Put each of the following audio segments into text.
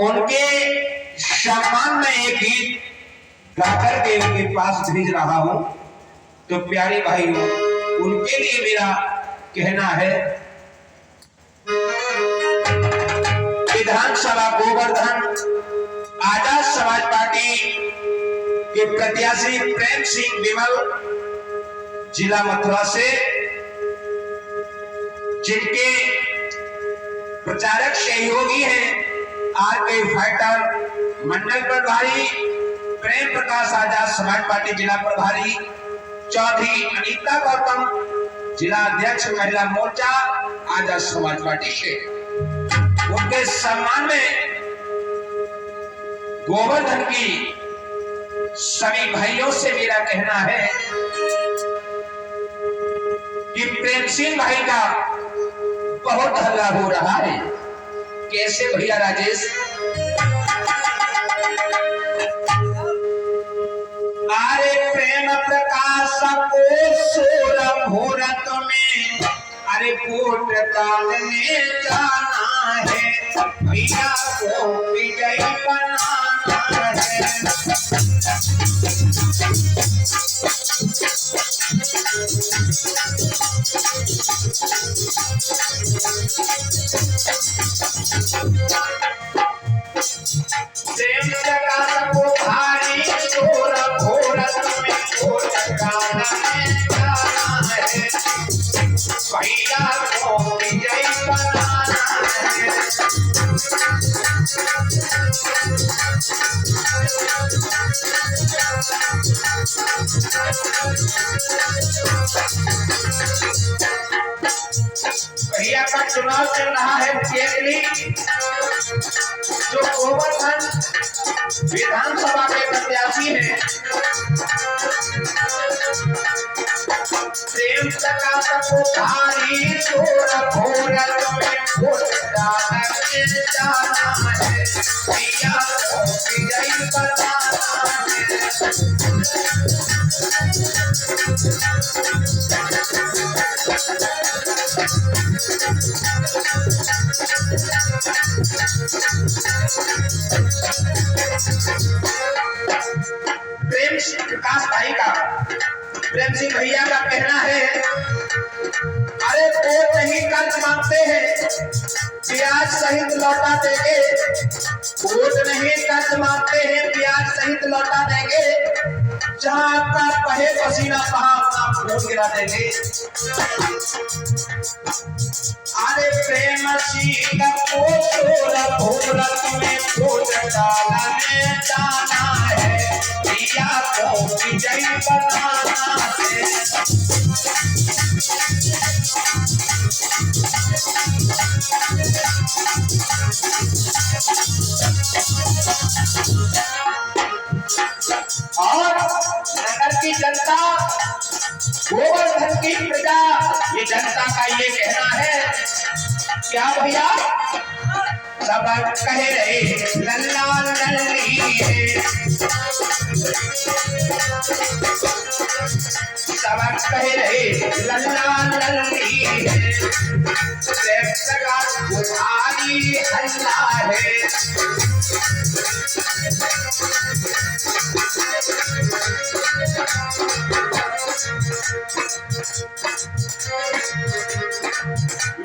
उनके सम्मान में एक गीत गाकर के उनके पास भेज रहा हूं। तो प्यारे भाइयों, उनके लिए मेरा कहना है, विधानसभा गोवर्धन आजाद समाज पार्टी के प्रत्याशी प्रेम सिंह विमल, जिला मथुरा से, जिनके प्रचारक सहयोगी हैं आरके फाइटर मंडल प्रभारी, प्रेम प्रकाश आजाद समाज पार्टी जिला प्रभारी, चौधरी अनीता गौतम जिला अध्यक्ष महिला मोर्चा आजाद समाज पार्टी से। उनके सम्मान में गोवर्धन की सभी भाइयों से मेरा कहना है कि प्रेम सिंह भाई का बहुत हल्ला हो रहा है। कैसे भैया राजेश? अरे प्रेम प्रकाश को सोलह मुहूर्त में, अरे कोट डालने जाना है, भैया को विजय बनाना है। प्रेम प्रकाश को भारी शोर घोरत में कोट डालने जाना है, भैया को विजय बनाना है। भैया का चुनाव चल रहा है केकली, जो गोवर्धन विधानसभा के प्रत्याशी हैं। प्रेम प्रकाश को भारी शोर घोरत में कोट डालने जाना है, भैया को विजय बनाना है। प्रेम प्रकाश भाई का, प्रेम सिंह भैया का कहना है, अरे वोट नहीं कर्ज मांगते हैं, ब्याज सहित लौटा देंगे। वोट नहीं कर्ज मांगते हैं, ब्याज सहित लौटा देंगे। जहां आपका बहे पसीना वहां अपना खून गिरा देंगे। अरे प्रेम सिंह को सोलह मुहूर्त में कोट डालने जाना है, भैया को विजय बनाना है। और नगर की जनता, गोवर्धन की प्रजा, ये जनता का ये कहना है, क्या भैया? सब कह रहे लल्ला लल्ली है, सब कह रहे लल्ला लल्ली है, प्रेम प्रकाश को भारी हल्ला है।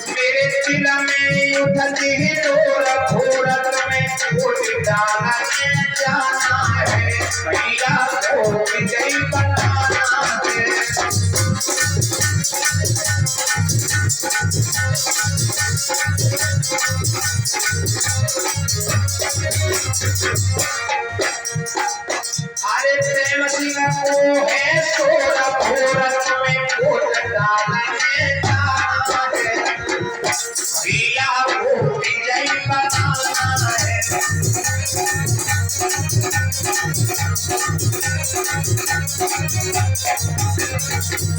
मेरे दिल में उठती है डोर घोरत में कोट डालने जाना है, भैया को विजय बनाना है। अरे प्रेम सिंह को है सोलह मुहूर्त में कोट डालने जाना है, भैया को विजय बनाना है।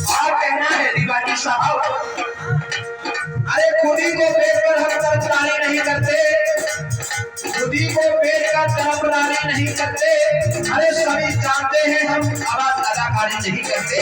और कहना है दीवानी साहब, अरे खुदी को बेचकर हम कर्जदारी नहीं करते, खुदी को बेचकर कर्जदारी नहीं करते। अरे सभी जानते हैं हम आवाज अदाकारी नहीं करते।